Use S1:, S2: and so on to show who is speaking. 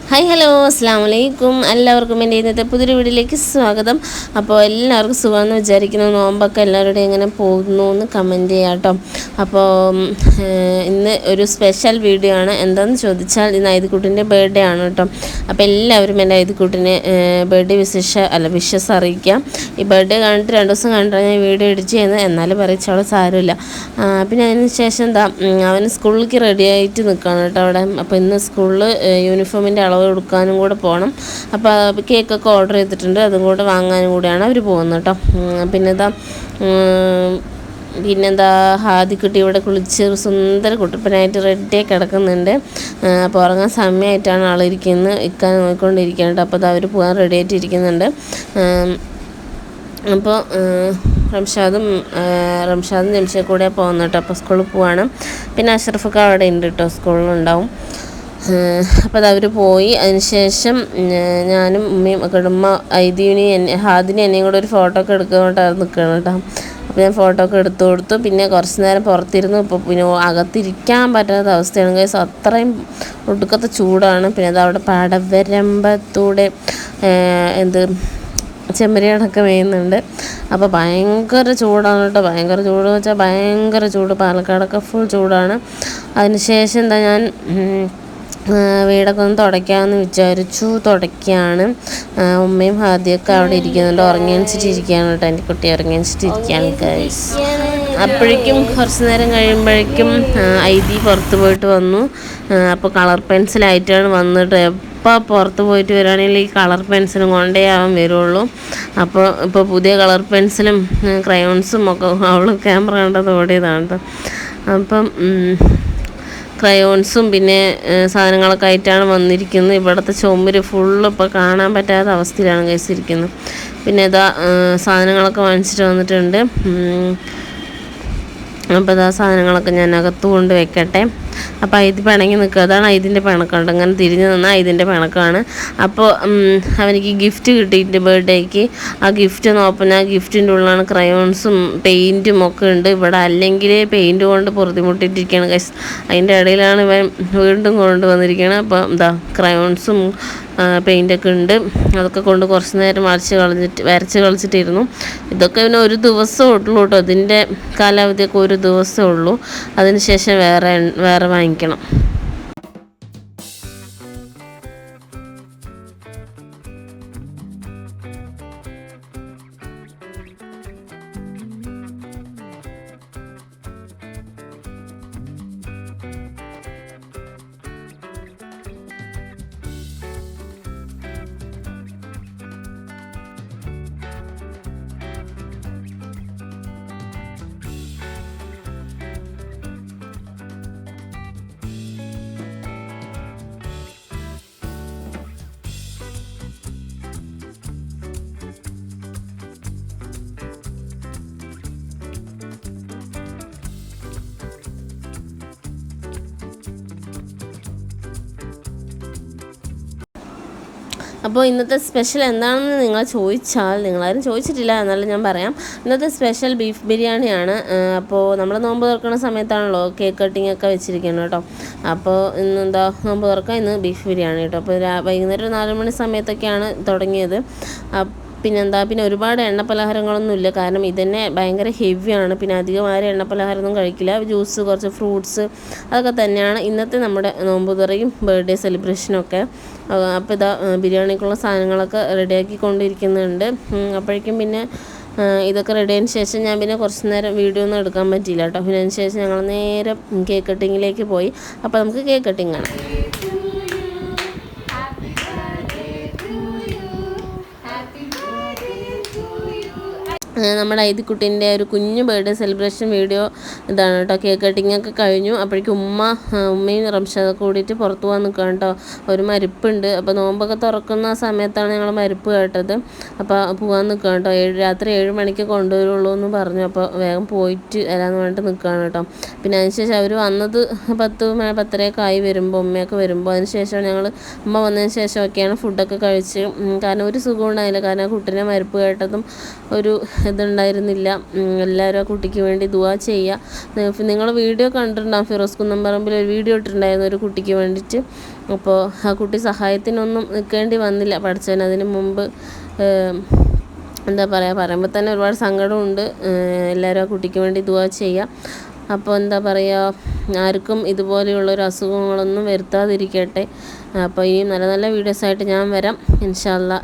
S1: Hi hello അസ്സാം വലൈക്കും. എല്ലാവർക്കും എൻ്റെ ഇന്നത്തെ പുതിയൊരു വീഡിയോയിലേക്ക് സ്വാഗതം. അപ്പോൾ എല്ലാവർക്കും സുഖമെന്ന് വിചാരിക്കുന്നു. നോമ്പൊക്കെ എല്ലാവരുടെയും എങ്ങനെ പോകുന്നു എന്ന് കമൻറ്റ് ചെയ്യാം കേട്ടോ. അപ്പോൾ ഇന്ന് ഒരു സ്പെഷ്യൽ വീഡിയോ ആണ്. എന്താണെന്ന് ചോദിച്ചാൽ ഇന്ന് ഐതിക്കുട്ടിൻ്റെ ബർത്ത്ഡേ ആണ് കേട്ടോ. അപ്പോൾ എല്ലാവരും എൻ്റെ ഐതിക്കുട്ടിനെ ബർത്ത്ഡേ വിഷസ് അറിയിക്കാം. ഈ ബർത്ത്ഡേ കണ്ടിട്ട് 2 ദിവസം കണ്ടിട്ടാണ് ഞാൻ വീഡിയോ എഡിറ്റ് ചെയ്യുന്നത്. എന്നാലും പറയിച്ചോളെ സാരമില്ല. പിന്നെ അതിന് ശേഷം എന്താ അവന് സ്കൂളിലേക്ക് റെഡി ആയിട്ട് നിൽക്കുകയാണ് കേട്ടോ അവിടെ. അപ്പോൾ ഇന്ന് സ്കൂളിൽ യൂണിഫോമിൻ്റെ അളവ് കൊടുക്കാനും കൂടെ പോകണം. അപ്പോൾ കേക്കൊക്കെ ഓർഡർ ചെയ്തിട്ടുണ്ട്, അതും കൂടെ വാങ്ങാനും കൂടെയാണ് അവർ പോകുന്നത് കേട്ടോ. പിന്നെന്താ ഹാദിക്കുട്ടി ഇവിടെ കുളിച്ച് സുന്ദര കുട്ടപ്പനായിട്ട് റെഡിയായി കിടക്കുന്നുണ്ട്. അപ്പോൾ ഉറങ്ങാൻ സമയമായിട്ടാണ് ആളിരിക്കുന്നത്, ഇക്കാൻ നോക്കിക്കൊണ്ടിരിക്കുന്നുണ്ട്. അപ്പോൾ അത് അവർ പോകാൻ റെഡി ആയിട്ടിരിക്കുന്നുണ്ട്. അപ്പോൾ റംഷാദും ജംഷ കൂടെ പോകുന്നു കേട്ടോ. അപ്പോൾ സ്കൂളിൽ പോവാണ്. പിന്നെ അഷ്റഫൊക്കെ അവിടെ ഉണ്ട് കേട്ടോ, സ്കൂളിലുണ്ടാവും. അപ്പോൾ അത് അവർ പോയി. അതിനുശേഷം ഞാനും ഉമ്മയും ഒക്കെ ഉമ്മ ഹാദിനെ എന്നെയും കൂടെ ഒരു ഫോട്ടോ ഒക്കെ എടുക്കാനായിട്ടാണ് നിൽക്കണം കേട്ടോ. അപ്പോൾ ഞാൻ ഫോട്ടോ ഒക്കെ എടുത്തു കൊടുത്തു. പിന്നെ കുറച്ച് നേരം പുറത്തിരുന്നു. ഇപ്പോൾ പിന്നെ അകത്തിരിക്കാൻ പറ്റാത്ത അവസ്ഥയാണ് ഗൈസ്, അത്രയും ഒടുക്കത്തെ ചൂടാണ്. പിന്നെ അത് അവിടെ പടവരമ്പത്തൂടെ ചെമ്മരിയാടൊക്കെ മേയുന്നുണ്ട്. അപ്പോൾ ഭയങ്കര ചൂടാണ് കേട്ടോ. ഭയങ്കര ചൂട് വെച്ചാൽ ഭയങ്കര ചൂട്. പാലക്കാടൊക്കെ ഫുൾ ചൂടാണ്. അതിനുശേഷം എന്താ ഞാൻ വീടൊക്കെ ഒന്ന് തുടയ്ക്കാമെന്ന് വിചാരിച്ചു. തുടയ്ക്കുകയാണ്. ഉമ്മയും ഹാദിയൊക്കെ അവിടെ ഇരിക്കുന്നുണ്ട്. ഉറങ്ങിയണിച്ചിട്ടിരിക്കുകയാണ് കേട്ടോ. എൻ്റെ കുട്ടി ഉറങ്ങിയണിച്ചിട്ടിരിക്കുകയാണ് ഗൈസ്. അപ്പോഴേക്കും കുറച്ച് നേരം കഴിയുമ്പോഴേക്കും ഐദി പുറത്ത് പോയിട്ട് വന്നു. അപ്പോൾ കളർ പെൻസിലായിട്ടാണ് വന്നിട്ട്. എപ്പോൾ പുറത്ത് പോയിട്ട് വരികയാണെങ്കിൽ ഈ കളർ പെൻസിലും കൊണ്ടേ ആവാൻ വരുള്ളൂ. ഇപ്പോൾ പുതിയ കളർ പെൻസിലും ക്രയോൺസും ഒക്കെ അവൾ ക്യാമറ കണ്ടത് ഓടിയതാണ് കേട്ടോ. അപ്പം ക്രയോൺസും പിന്നെ സാധനങ്ങളൊക്കെ ആയിട്ടാണ് വന്നിരിക്കുന്നത്. ഇവിടുത്തെ ചുമര് ഫുള്ള് ഇപ്പോൾ കാണാൻ പറ്റാത്ത അവസ്ഥയിലാണ് കഴിച്ചിരിക്കുന്നത്. പിന്നെ സാധനങ്ങളൊക്കെ വാങ്ങിച്ചിട്ട് വന്നിട്ടുണ്ട്. അപ്പോൾ സാധനങ്ങളൊക്കെ ഞാൻ അകത്ത് കൊണ്ട് വെക്കട്ടെ. അപ്പോൾ ഐതി പിണങ്ങി നിൽക്കുക. അതാണ് ഐതിൻ്റെ പിണക്കുണ്ട്. അങ്ങനെ തിരിഞ്ഞു നിന്നാൽ ഐതിൻ്റെ പിണക്കാണ്. അപ്പോൾ അവനിക്ക് ഗിഫ്റ്റ് കിട്ടിയിട്ട് ബർത്ത്ഡേക്ക്. ആ ഗിഫ്റ്റ് നോക്കാൻ ആ ഗിഫ്റ്റിൻ്റെ ഉള്ളിലാണ് ക്രയോൺസും പെയിൻറ്റും ഒക്കെ ഉണ്ട്. ഇവിടെ അല്ലെങ്കിൽ പെയിൻറ്റ് കൊണ്ട് പൊറുതിമുട്ടിട്ടിരിക്കുകയാണ് ഗൈസ്. അതിൻ്റെ ഇടയിലാണ് ഇവൻ വീണ്ടും കൊണ്ടുവന്നിരിക്കുകയാണ്. അപ്പോൾ ക്രയോൺസും പെയിൻ്റൊക്കെ ഉണ്ട്. അതൊക്കെ കൊണ്ട് കുറച്ച് നേരം വരച്ച് കളിച്ചിട്ടിരുന്നു. ഇതൊക്കെ പിന്നെ ഒരു ദിവസം ഉള്ളൂ കേട്ടോ. ഇതിൻ്റെ കാലാവധിയൊക്കെ ഒരു ദിവസമേ ഉള്ളൂ. അതിന് ശേഷം വേറെ വാങ്ങിക്കണം. അപ്പോൾ ഇന്നത്തെ സ്പെഷ്യൽ എന്താണെന്ന് നിങ്ങൾ ചോദിച്ചാൽ, നിങ്ങളാരും ചോദിച്ചിട്ടില്ല എന്നാലും ഞാൻ പറയാം. ഇന്നത്തെ സ്പെഷ്യൽ ബീഫ് ബിരിയാണിയാണ്. അപ്പോൾ നമ്മൾ നോമ്പ് തുറക്കുന്ന സമയത്താണല്ലോ കേക്ക് കട്ടിങ് ഒക്കെ വെച്ചിരിക്കുന്നത് കേട്ടോ. അപ്പോൾ ഇന്നെന്താ നോമ്പ് തുറക്കാം, ഇന്ന് ബീഫ് ബിരിയാണി കേട്ടോ. അപ്പോൾ വൈകുന്നേരം 4 മണി സമയത്തൊക്കെയാണ് തുടങ്ങിയത്. പിന്നെ ഒരുപാട് എണ്ണ പലഹാരങ്ങളൊന്നുമില്ല, കാരണം ഇതന്നെ ഭയങ്കര ഹെവിയാണ്. പിന്നെ അധികം ആരും എണ്ണ പലഹാരമൊന്നും കഴിക്കില്ല. ജ്യൂസ്, കുറച്ച് ഫ്രൂട്ട്സ്, അതൊക്കെ തന്നെയാണ് ഇന്നത്തെ നമ്മുടെ നോമ്പുതുറയും ബർത്ത്ഡേ സെലിബ്രേഷനൊക്കെ. അപ്പോൾ ബിരിയാണിക്കുള്ള സാധനങ്ങളൊക്കെ റെഡിയാക്കി കൊണ്ടിരിക്കുന്നുണ്ട്. അപ്പോഴേക്കും പിന്നെ ഇതൊക്കെ റെഡി ആയതിന് ശേഷം ഞാൻ പിന്നെ കുറച്ച് നേരം വീഡിയോ ഒന്നും എടുക്കാൻ പറ്റിയില്ല കേട്ടോ. പിന്നെ അതിന് ശേഷം ഞങ്ങൾ നേരെ കേക്ക് കട്ടിങ്ങിലേക്ക് പോയി. അപ്പോൾ നമുക്ക് കേക്ക് കട്ടിങ് കാണാം. നമ്മുടെ ഐതിക്കുട്ടീൻ്റെ ഒരു കുഞ്ഞു ബർത്ത്ഡേ സെലിബ്രേഷൻ വീഡിയോ ഇതാണ് കേട്ടോ. കേക്ക് കട്ടിങ്ങൊക്കെ കഴിഞ്ഞു. അപ്പോഴേക്കും ഉമ്മയും റംഷാദൊക്കെ കൂടിയിട്ട് പുറത്ത് പോകാൻ നിൽക്കുക കേട്ടോ. ഒരു മരിപ്പുണ്ട്. അപ്പോൾ നോമ്പൊക്കെ തുറക്കുന്ന സമയത്താണ് ഞങ്ങൾ മരിപ്പ് കേട്ടത്. അപ്പോൾ പോകാൻ നിൽക്കുക കേട്ടോ. രാത്രി 7 മണിക്ക് കൊണ്ടുവരുള്ളൂ എന്ന് പറഞ്ഞു. അപ്പോൾ വേഗം പോയിട്ട് വരാമെന്ന് പറഞ്ഞിട്ട് നിൽക്കുകയാണ് കേട്ടോ. പിന്നെ അതിനുശേഷം അവർ വന്നത് 10-10:30 ആയി വരുമ്പോൾ, ഉമ്മയൊക്കെ വരുമ്പോൾ. അതിനുശേഷം ഉമ്മ വന്നതിന് ശേഷമൊക്കെയാണ് ഫുഡൊക്കെ കഴിച്ച്. കാരണം ഒരു സുഖം ഉണ്ടായില്ല. കാരണം കുട്ടീനെ മരിപ്പ് കേട്ടതും ഒരു ഇതുണ്ടായിരുന്നില്ല. എല്ലാവരും ആ കുട്ടിക്ക് വേണ്ടി ദുആ ചെയ്യുക. നിങ്ങൾ വീഡിയോ കണ്ടിട്ടുണ്ടാകും, ഫിറോസ് കുന്നംപറമ്പിൽ ഒരു വീഡിയോ ഇട്ടിട്ടുണ്ടായിരുന്നു ഒരു കുട്ടിക്ക് വേണ്ടിയിട്ട്. അപ്പോൾ ആ കുട്ടി സഹായത്തിനൊന്നും നിൽക്കേണ്ടി വന്നില്ല. പഠിച്ചവൻ അതിന് മുമ്പ് എന്താ പറയുക, പറയുമ്പോൾ തന്നെ ഒരുപാട് സങ്കടമുണ്ട്. എല്ലാവരും ആ കുട്ടിക്ക് വേണ്ടി ദുആ ചെയ്യുക. അപ്പോൾ എന്താ പറയുക, ആർക്കും ഇതുപോലെയുള്ളൊരു അസുഖങ്ങളൊന്നും വരുത്താതിരിക്കട്ടെ. അപ്പോൾ ഈ നല്ല നല്ല വീഡിയോസായിട്ട് ഞാൻ വരാം ഇൻഷാ അല്ലാ.